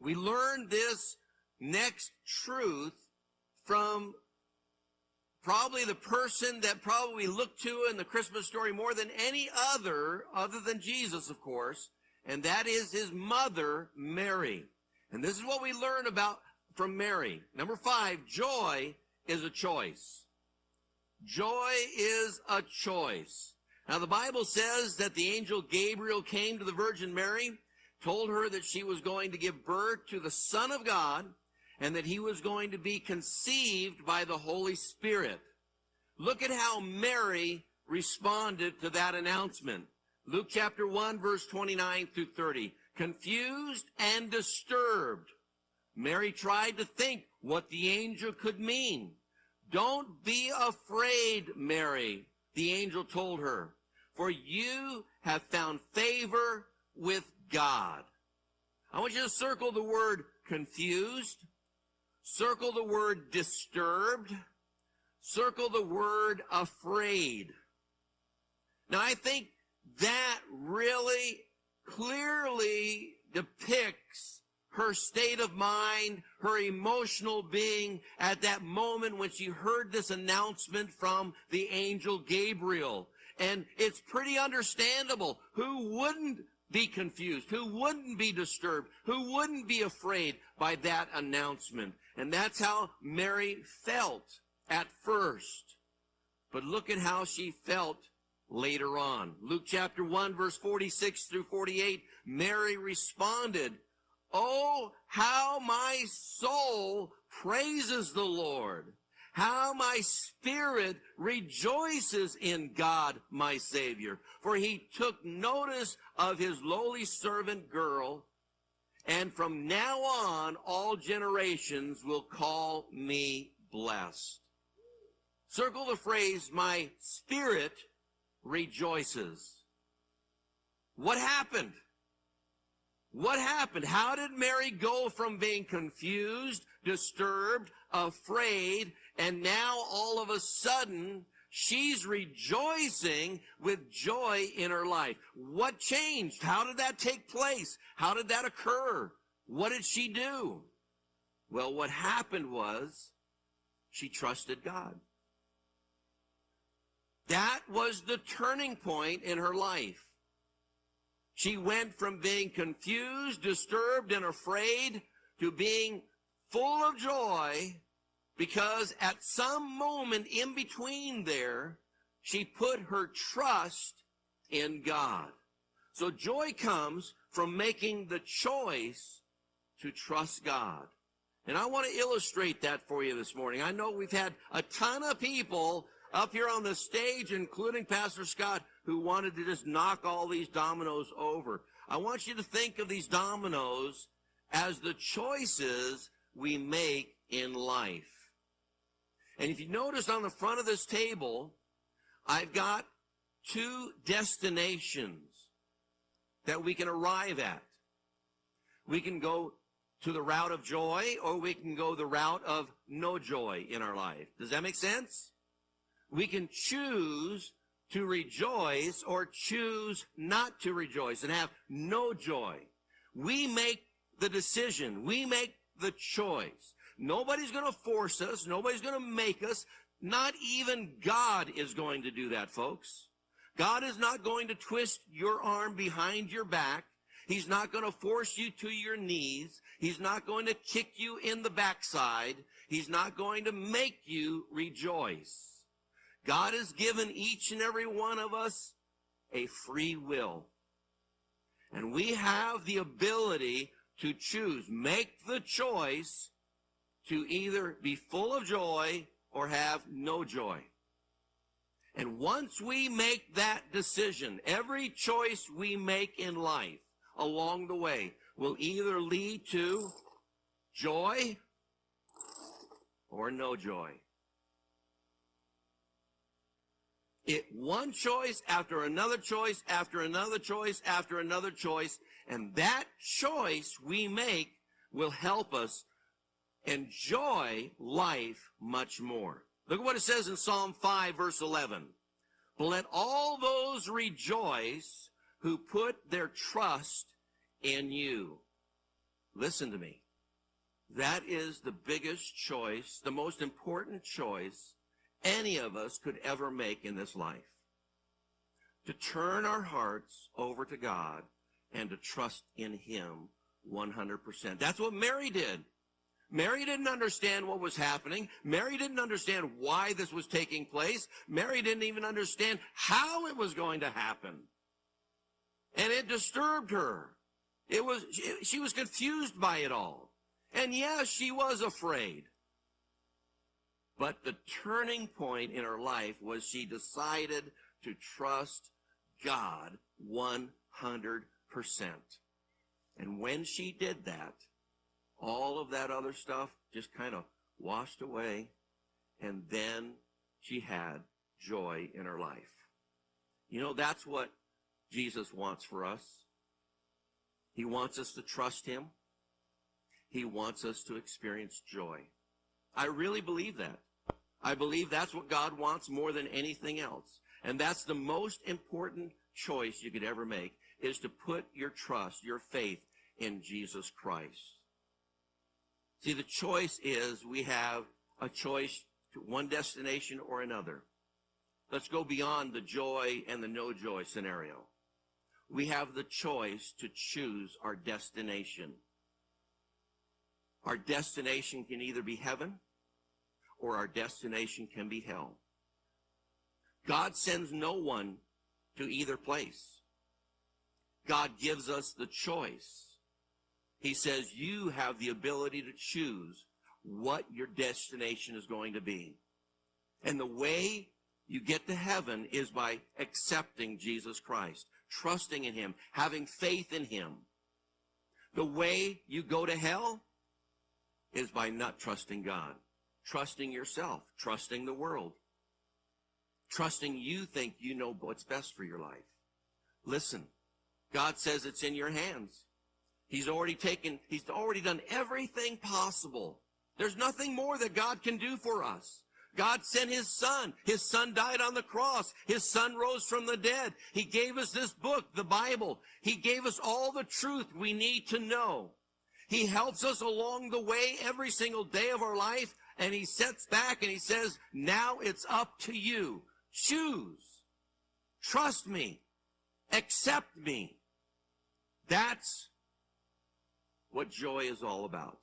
We learn this next truth from probably the person that probably we look to in the Christmas story more than any other than Jesus, of course, and that is his mother, Mary. And this is what we learn about from Mary. Number 5, joy is a choice. Joy is a choice. Now, the Bible says that the angel Gabriel came to the Virgin Mary, told her that she was going to give birth to the Son of God, and that he was going to be conceived by the Holy Spirit. Look at how Mary responded to that announcement. Luke chapter 1, verse 29 through 30. Confused and disturbed, Mary tried to think what the angel could mean. Don't be afraid, Mary, the angel told her, for you have found favor with God. I want you to circle the word confused, circle the word disturbed, circle the word afraid. Now, I think that really clearly depicts her state of mind, her emotional being at that moment when she heard this announcement from the angel Gabriel. And it's pretty understandable. Who wouldn't be confused? Who wouldn't be disturbed? Who wouldn't be afraid by that announcement? And that's how Mary felt at first. But look at how she felt later on. Luke chapter 1, verse 46 through 48, Mary responded, "Oh, how my soul praises the Lord. How my spirit rejoices in God, my Savior. For he took notice of his lowly servant girl, and from now on all generations will call me blessed." Circle the phrase, my spirit rejoices. What happened? What happened? How did Mary go from being confused, disturbed, afraid, and now all of a sudden she's rejoicing with joy in her life? What changed? How did that take place? How did that occur? What did she do? Well, what happened was she trusted God. That was the turning point in her life. She went from being confused, disturbed, and afraid to being full of joy because at some moment in between there, she put her trust in God. So joy comes from making the choice to trust God. And I want to illustrate that for you this morning. I know we've had a ton of people up here on the stage, including Pastor Scott, who wanted to just knock all these dominoes over. I want you to think of these dominoes as the choices we make in life. And if you notice on the front of this table, I've got 2 destinations that we can arrive at. We can go to the route of joy, or we can go the route of no joy in our life. Does that make sense? We can choose to rejoice or choose not to rejoice and have no joy. We make the decision. We make the choice. Nobody's going to force us. Nobody's going to make us. Not even God is going to do that, folks. God is not going to twist your arm behind your back. He's not going to force you to your knees. He's not going to kick you in the backside. He's not going to make you rejoice. God has given each and every one of us a free will. And we have the ability to choose, make the choice to either be full of joy or have no joy. And once we make that decision, every choice we make in life along the way will either lead to joy or no joy. One choice after another choice after another choice after another choice, and that choice we make will help us enjoy life much more. Look at what it says in Psalm 5, verse 11. But let all those rejoice who put their trust in you. Listen to me. That is the biggest choice, the most important choice any of us could ever make in this life. To turn our hearts over to God and to trust in him 100%. That's what Mary did. Mary didn't understand what was happening. Mary didn't understand why this was taking place. Mary didn't even understand how it was going to happen. And it disturbed her. She was confused by it all. And yes, she was afraid. But the turning point in her life was she decided to trust God 100%. And when she did that, all of that other stuff just kind of washed away. And then she had joy in her life. You know, that's what Jesus wants for us. He wants us to trust him. He wants us to experience joy. I really believe that. I believe that's what God wants more than anything else. And that's the most important choice you could ever make, is to put your trust, your faith in Jesus Christ. See, the choice is we have a choice to one destination or another. Let's go beyond the joy and the no joy scenario. We have the choice to choose our destination. Our destination can either be heaven or our destination can be hell. God sends no one to either place. God gives us the choice. He says you have the ability to choose what your destination is going to be. And the way you get to heaven is by accepting Jesus Christ, trusting in him, having faith in him. The way you go to hell is by not trusting God, trusting yourself, trusting the world, trusting you think you know what's best for your life. Listen, God says it's in your hands. He's already done everything possible. There's nothing more that God can do for us. God sent his son. His son died on the cross. His son rose from the dead. He gave us this book, the Bible. He gave us all the truth we need to know. He helps us along the way every single day of our life, and he sits back and he says, now it's up to you. Choose. Trust me. Accept me. That's what joy is all about.